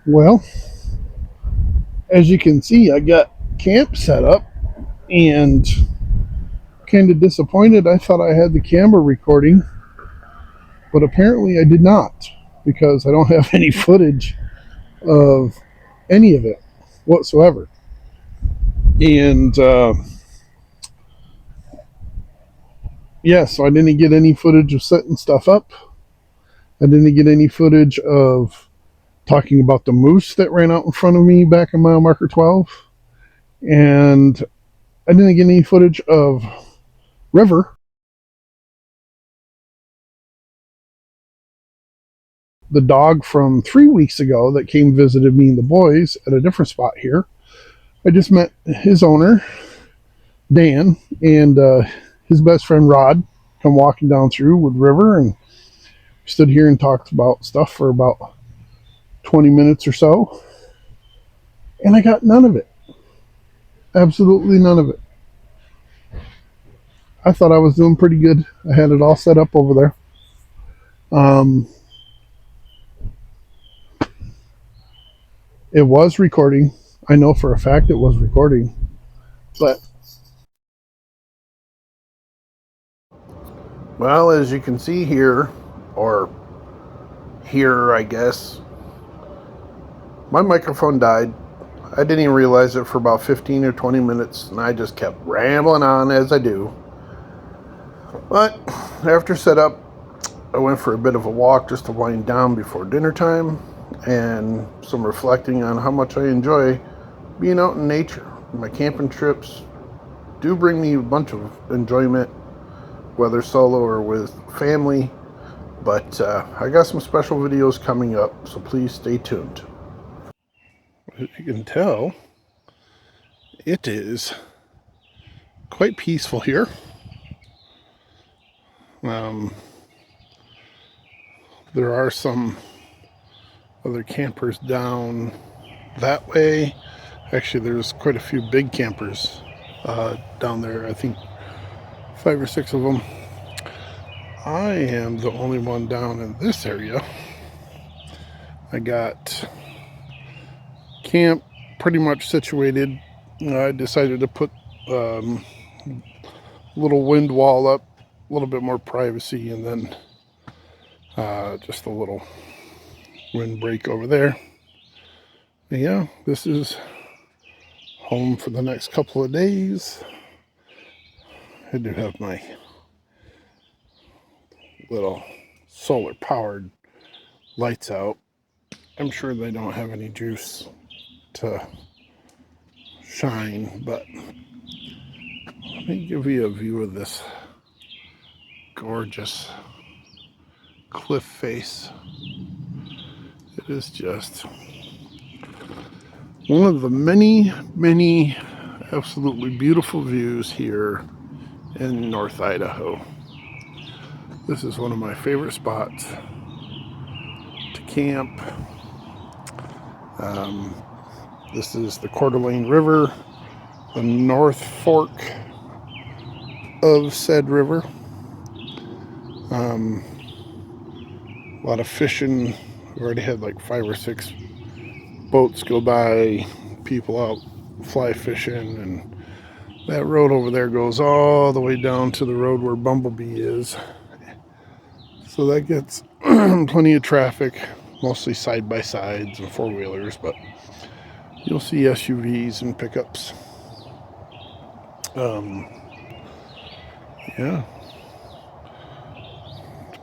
Well, as you can see, I got camp set up and kind of disappointed. I thought I had the camera recording, but apparently I did not because I don't have any footage of any of it whatsoever. And yeah, so I didn't get any footage of setting stuff up. I didn't get any footage of talking about the moose that ran out in front of me back in mile marker 12. And I didn't get any footage of River, the dog from 3 weeks ago that came visited me and the boys at a different spot here. I just met his owner, Dan, and his best friend Rod come walking down through with River, and stood here and talked about stuff for about 20 minutes or so. And I got none of it. Absolutely none of it. I thought I was doing pretty good. I had it all set up over there. It was recording. I know for a fact it was recording. But, well, as you can see here, or here, I guess, my microphone died. I didn't even realize it for about 15 or 20 minutes, and I just kept rambling on as I do. But after setup, I went for a bit of a walk just to wind down before dinner time, and some reflecting on how much I enjoy being out in nature. My camping trips do bring me a bunch of enjoyment, whether solo or with family, but I got some special videos coming up, so please stay tuned. As you can tell, it is quite peaceful here. There are some other campers down that way. Actually, there's quite a few big campers down there. I think 5 or 6 of them. I am the only one down in this area. I got camp pretty much situated. I decided to put a little wind wall up, a little bit more privacy, and then just a little windbreak over there. But yeah, this is home for the next couple of days. I do have my little solar powered lights out. I'm sure they don't have any juice to shine, but let me give you a view of this gorgeous cliff face. It is just one of the many, many absolutely beautiful views here in North Idaho. This is one of my favorite spots to camp. This is the Coeur d'Alene River, the North Fork of said river. A lot of fishing. We've already had like 5 or 6 boats go by, people out fly fishing, and that road over there goes all the way down to the road where Bumblebee is. So that gets plenty of traffic, mostly side-by-sides and four-wheelers, but you'll see SUVs and pickups. Yeah,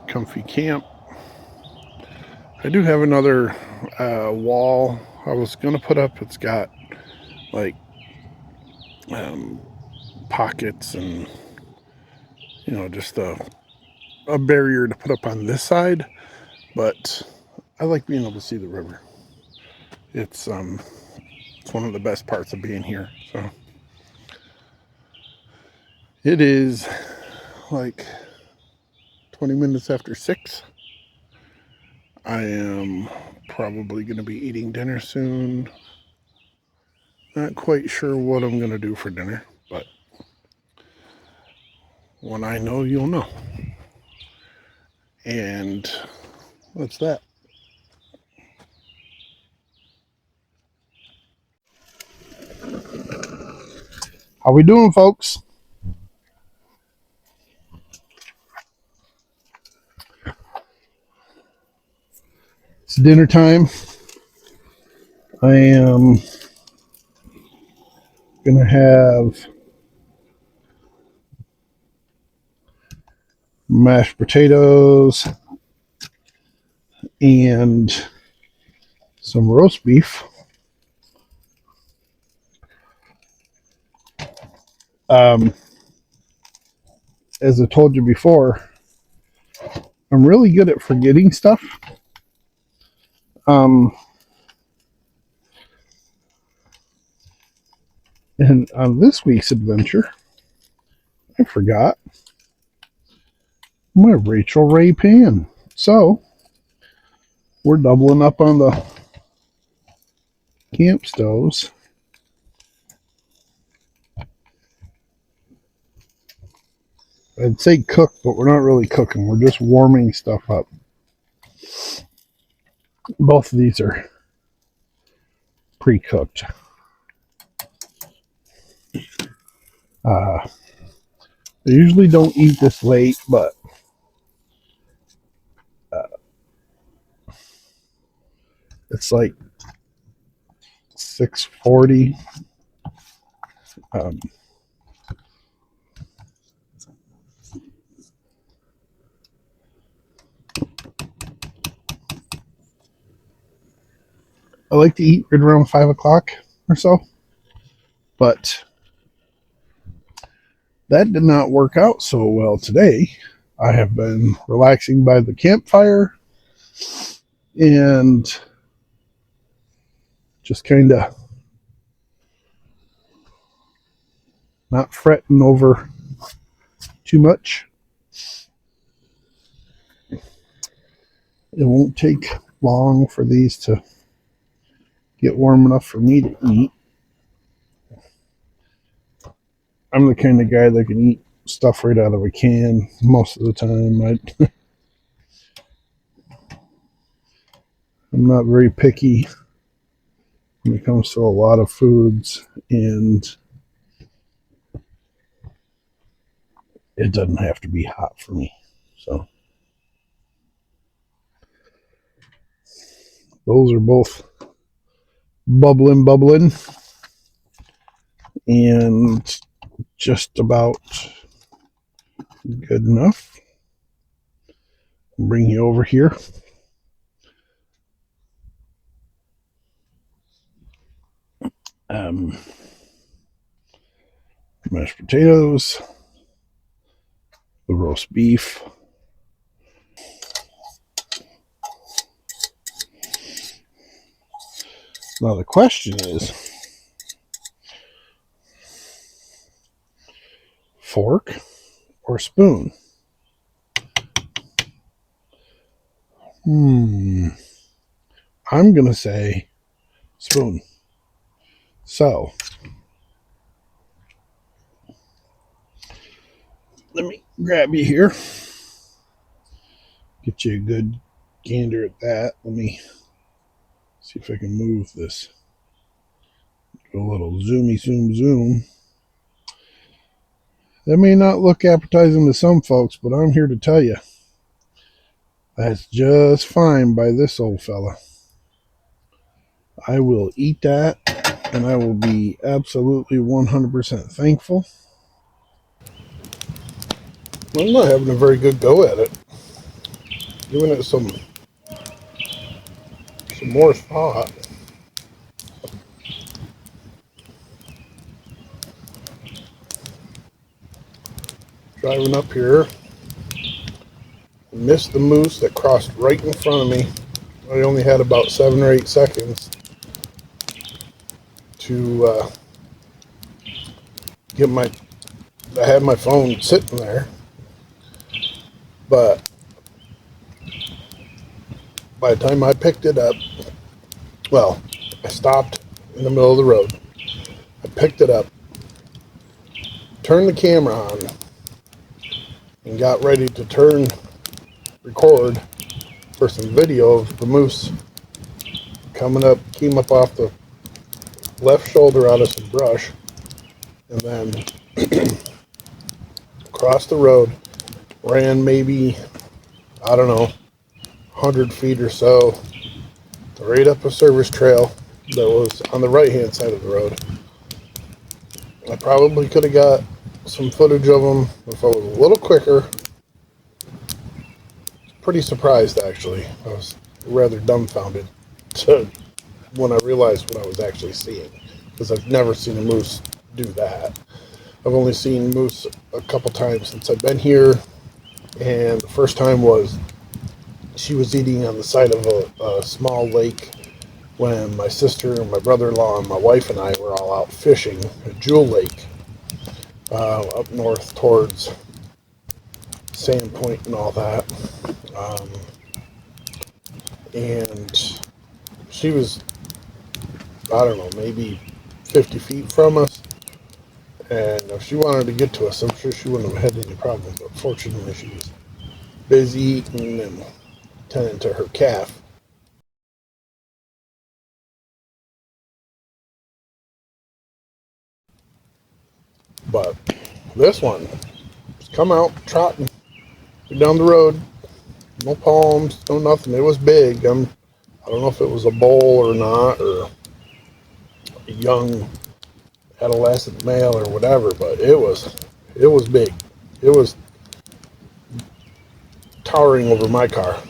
comfy camp. I do have another wall I was going to put up. It's got like um, pockets and, just a barrier to put up on this side, but I like being able to see the river. It's one of the best parts of being here. So it is like 20 minutes after 6. I am probably going to be eating dinner soon. Not quite sure what I'm going to do for dinner, but when I know, you'll know. And what's that? How we doing, folks? It's dinner time. I am going to have mashed potatoes and some roast beef. Um, as I told you before, I'm really good at forgetting stuff. And on this week's adventure, I forgot my Rachel Ray pan. So we're doubling up on the camp stoves. I'd say cook, but we're not really cooking. We're just warming stuff up. Both of these are pre-cooked. I usually don't eat this late, but it's like 6:40. Um, I like to eat right around 5 o'clock or so, but that did not work out so well today. I have been relaxing by the campfire and just kind of not fretting over too much. It won't take long for these to get warm enough for me to eat. I'm the kind of guy that can eat stuff right out of a can most of the time. I'm not very picky when it comes to a lot of foods, and it doesn't have to be hot for me. So those are both bubbling, and just about good enough. Bring you over here. Um, Mashed potatoes, the roast beef. Now the question is, fork or spoon? I'm going to say spoon. So, let me grab you here. Get you a good gander at that. Let me see if I can move this A little zoomy zoom. That may not look appetizing to some folks, but I'm here to tell you that's just fine by this old fella. I will eat that, and I will be absolutely 100% thankful. I'm not having a very good go at it. Giving it some more thought. Driving up here, missed the moose that crossed right in front of me. I only had about 7 or 8 seconds to get my. I had my phone sitting there, but by the time I picked it up, well, I stopped in the middle of the road. I picked it up, turned the camera on, and got ready to record for some video of the moose came up off the left shoulder out of some brush, and then across the road, ran maybe, I don't know, 100 feet or so, right up a service trail that was on the right hand side of the road. I probably could have got some footage of them if I was a little quicker. Pretty surprised, actually. I was rather dumbfounded when I realized what I was actually seeing, because I've never seen a moose do that. I've only seen moose a couple times since I've been here, and the first time was she was eating on the side of a small lake when my sister and my brother-in-law and my wife and I were all out fishing at Jewel Lake up north towards Sandpoint and all that. And she was, I don't know, maybe 50 feet from us. And if she wanted to get to us, I'm sure she wouldn't have had any problem. But fortunately, she was busy eating and tending to her calf. But this one just come out trotting down the road. No palms, no nothing. It was big. I don't know if it was a bull or not, or a young adolescent male or whatever, but it was big. It was towering over my car.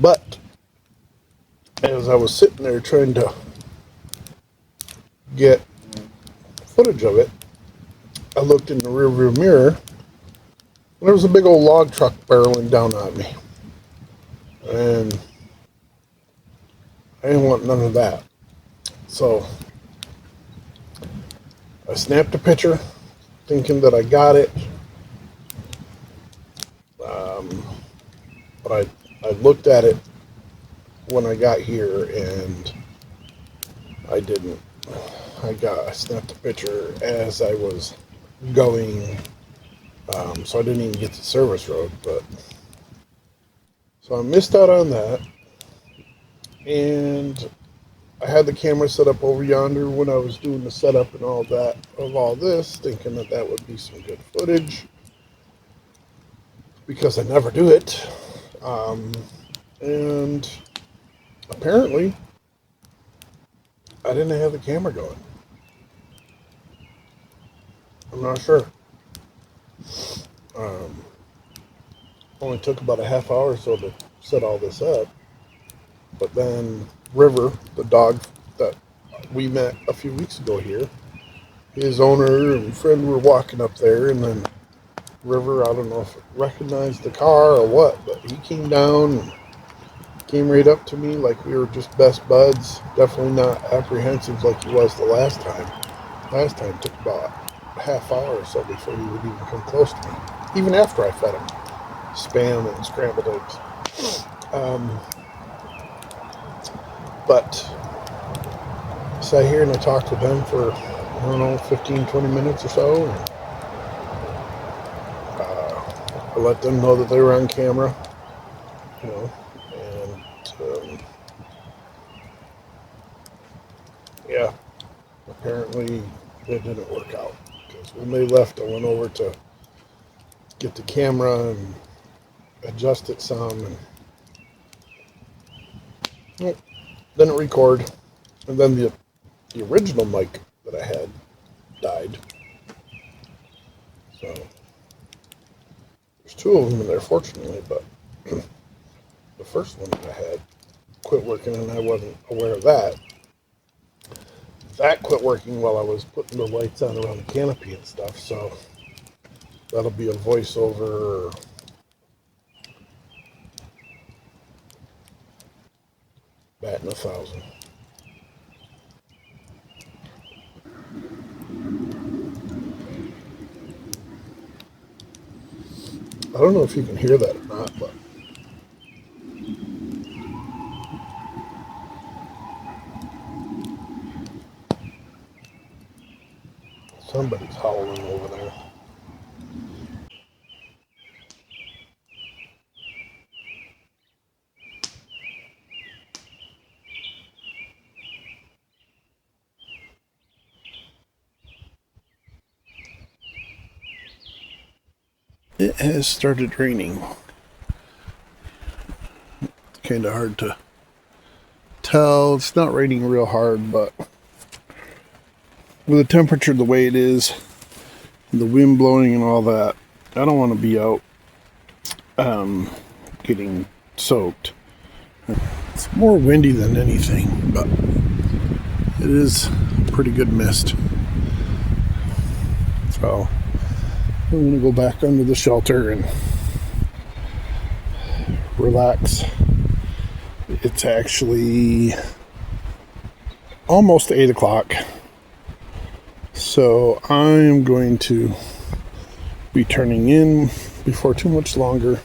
But as I was sitting there trying to get footage of it, I looked in the rearview mirror, and there was a big old log truck barreling down at me. And I didn't want none of that. So I snapped a picture, thinking that I got it. But I looked at it when I got here, and I didn't. I snapped a picture as I was going, so I didn't even get to the service road. But so I missed out on that, and I had the camera set up over yonder when I was doing the setup and all that of all this, thinking that that would be some good footage, because I never do it. And apparently I didn't have the camera going. I'm not sure. Only took about a half hour or so to set all this up. But then River, the dog that we met a few weeks ago here, his owner and friend were walking up there, and then River, I don't know if it recognized the car or what, but he came down and came right up to me like we were just best buds. Definitely not apprehensive like he was the last time. Last time took about a half hour or so before he would even come close to me, even after I fed him spam and scrambled eggs. But I sat here and I talked with them for, I don't know, 15, 20 minutes or so. And, I let them know that they were on camera, you know, and yeah, unfortunately, it didn't work out. Because when they left, I went over to get the camera and adjust it some, and nope, didn't record. And then the original mic that I had died. So there's two of them in there, fortunately, but the first one that I had quit working, and I wasn't aware of that. That quit working while I was putting the lights on around the canopy and stuff, so that'll be a voiceover. Batting 1,000. I don't know if you can hear that or not, but somebody's howling over there. It has started raining. It's kind of hard to tell. It's not raining real hard, but with the temperature the way it is, the wind blowing and all that, I don't want to be out getting soaked. It's more windy than anything, but it is a pretty good mist. So I'm going to go back under the shelter and relax. It's actually almost 8 o'clock. So I'm going to be turning in before too much longer.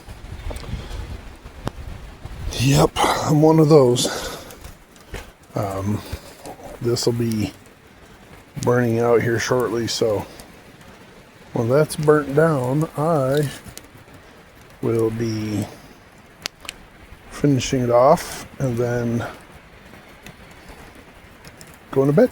Yep, I'm one of those. This will be burning out here shortly, so when that's burnt down, I will be finishing it off and then going to bed.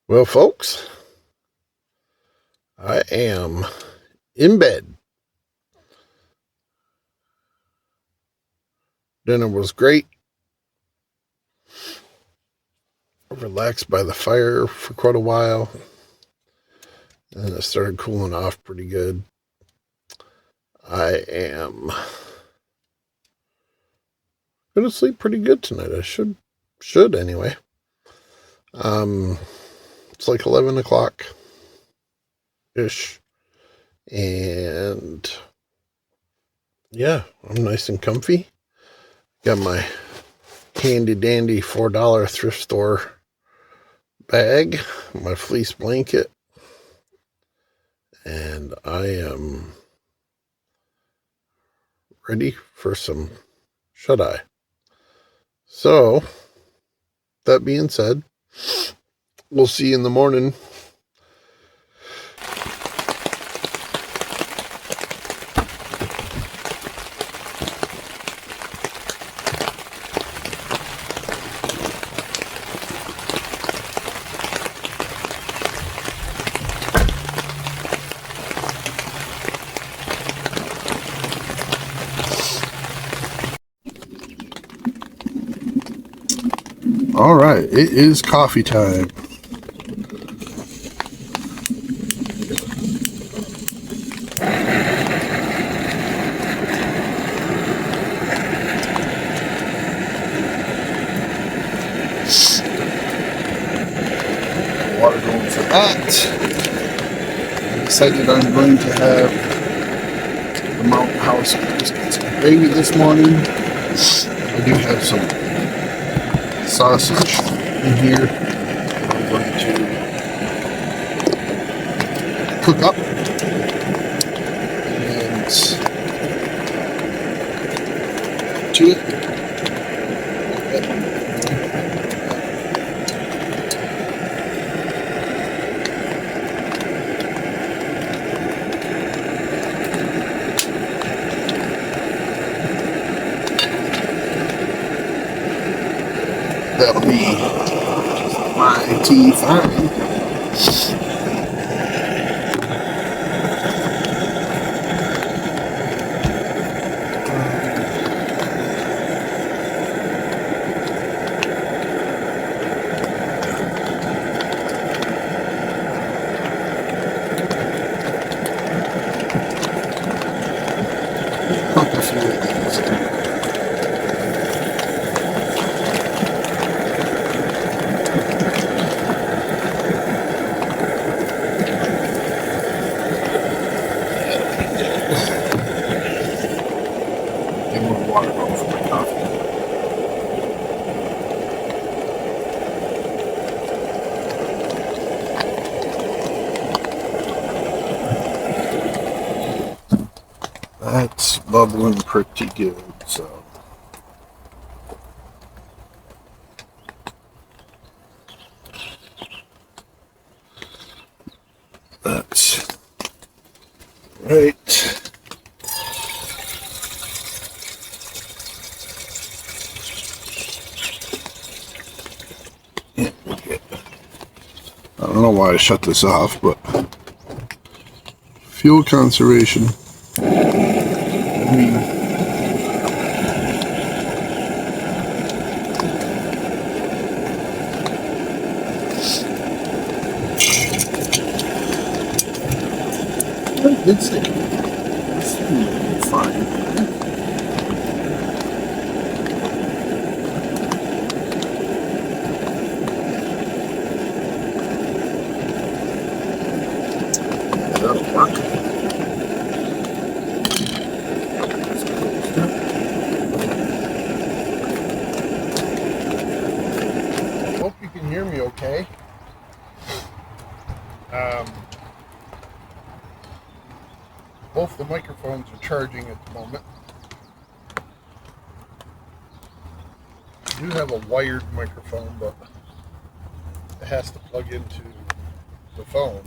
Well, folks, I am in bed. Dinner was great. Relaxed by the fire for quite a while. And it started cooling off pretty good. I am going to sleep pretty good tonight. I should anyway. It's like 11 o'clock ish. And yeah, I'm nice and comfy. Got my handy dandy $4 thrift store bag, my fleece blanket, and I am ready for some shut-eye. So, that being said, we'll see you in the morning. All right, it is coffee time. Water going for that. I decided I'm going to have the Mountain House biscuits and gravy this morning. I do have some sausage in here I'm going to cook up, and to it. That'll be my tea fine. A few of these. Get more water going for my coffee. That's bubbling pretty good, so. That's right. Yeah, I don't know why I shut this off, but fuel conservation. I mean, it's fine. That'll work. Hope you can hear me okay. Both the microphones are charging at the moment. I do have a wired microphone, but it has to plug into the phone.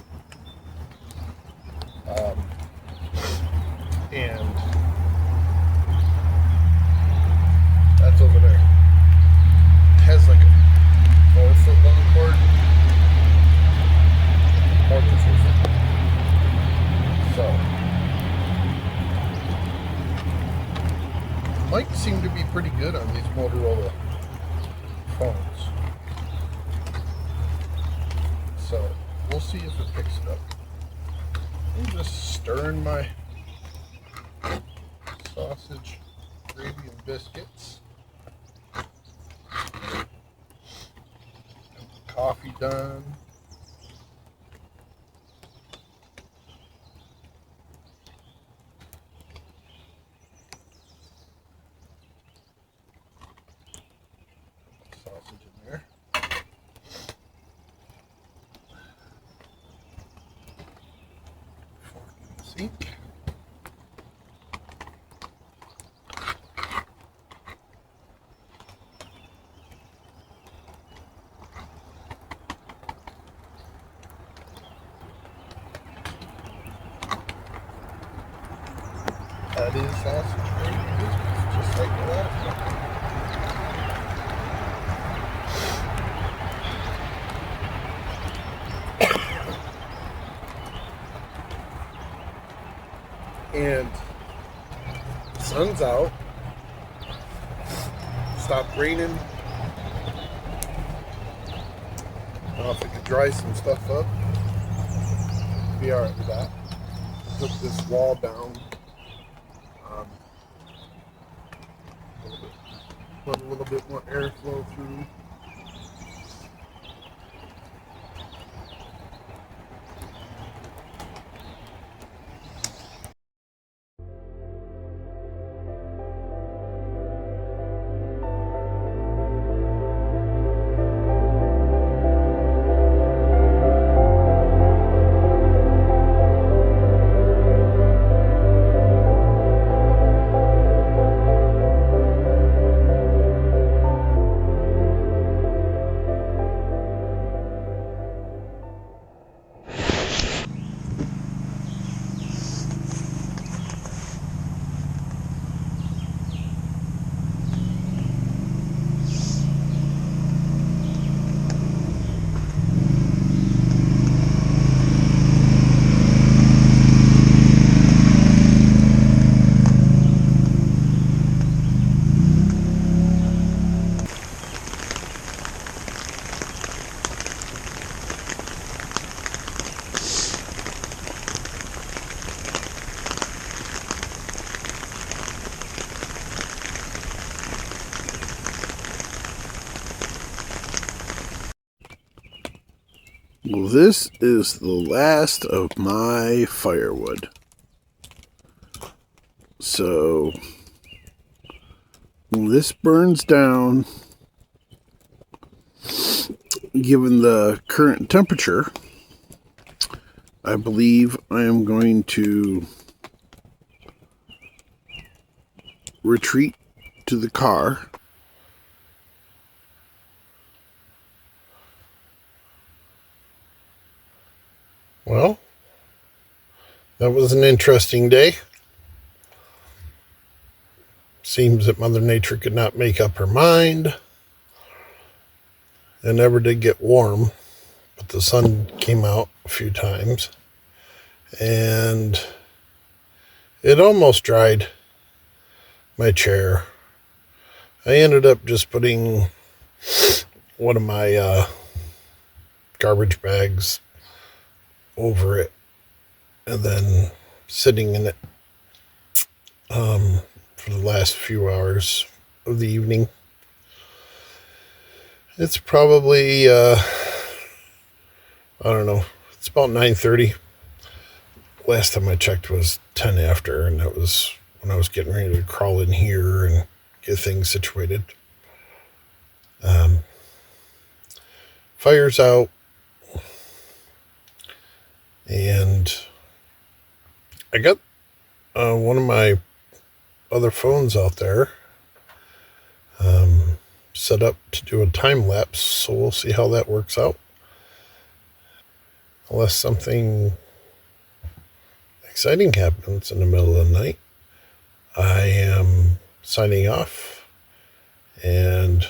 And that's over there. It has like a 4-foot long cord. More than 4 foot. So mics seem to be pretty good on these Motorola phones. So we'll see if it picks it up. I'm just stirring my sausage, gravy, and biscuits. Coffee done. Sausage in there. Fork in the sink. That is sausage gravy, just like that. And the sun's out. Stopped raining. If we could dry some stuff up, be alright with that. Took this wall down. Let a little bit more airflow through. Well, this is the last of my firewood. So when this burns down, given the current temperature, I believe I am going to retreat to the car. Well, that was an interesting day. Seems that Mother Nature could not make up her mind. It never did get warm, but the sun came out a few times. And it almost dried my chair. I ended up just putting one of my garbage bags over it and then sitting in it for the last few hours of the evening. It's probably I don't know, it's about 9:30. Last time I checked was 10 after, and that was when I was getting ready to crawl in here and get things situated. Fire's out, and I got one of my other phones out there set up to do a time lapse, so we'll see how that works out. Unless something exciting happens in the middle of the night, I am signing off and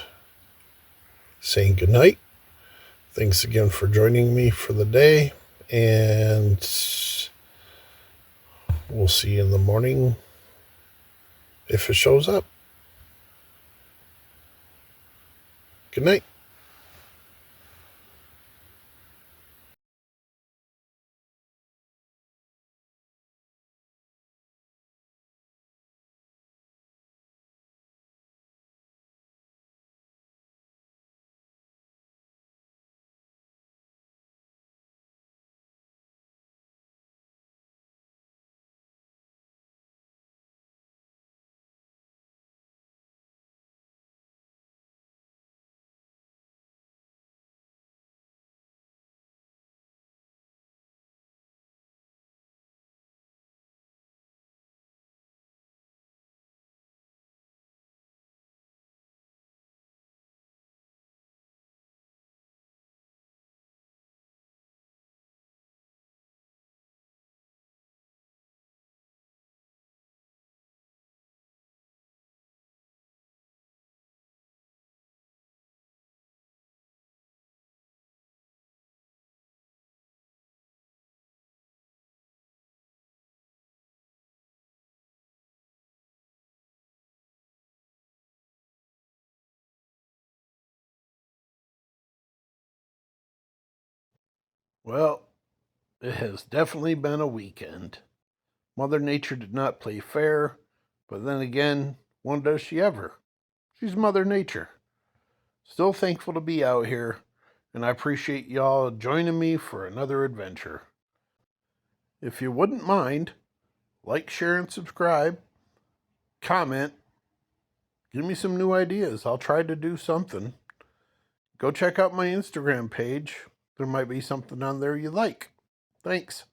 saying goodnight. Thanks again for joining me for the day, and we'll see you in the morning if it shows up. Good night. Well, it has definitely been a weekend. Mother Nature did not play fair, but then again, when does she ever? She's Mother Nature. Still thankful to be out here, and I appreciate y'all joining me for another adventure. If you wouldn't mind, like, share, and subscribe, comment, give me some new ideas. I'll try to do something. Go check out my Instagram page. There might be something on there you like. Thanks.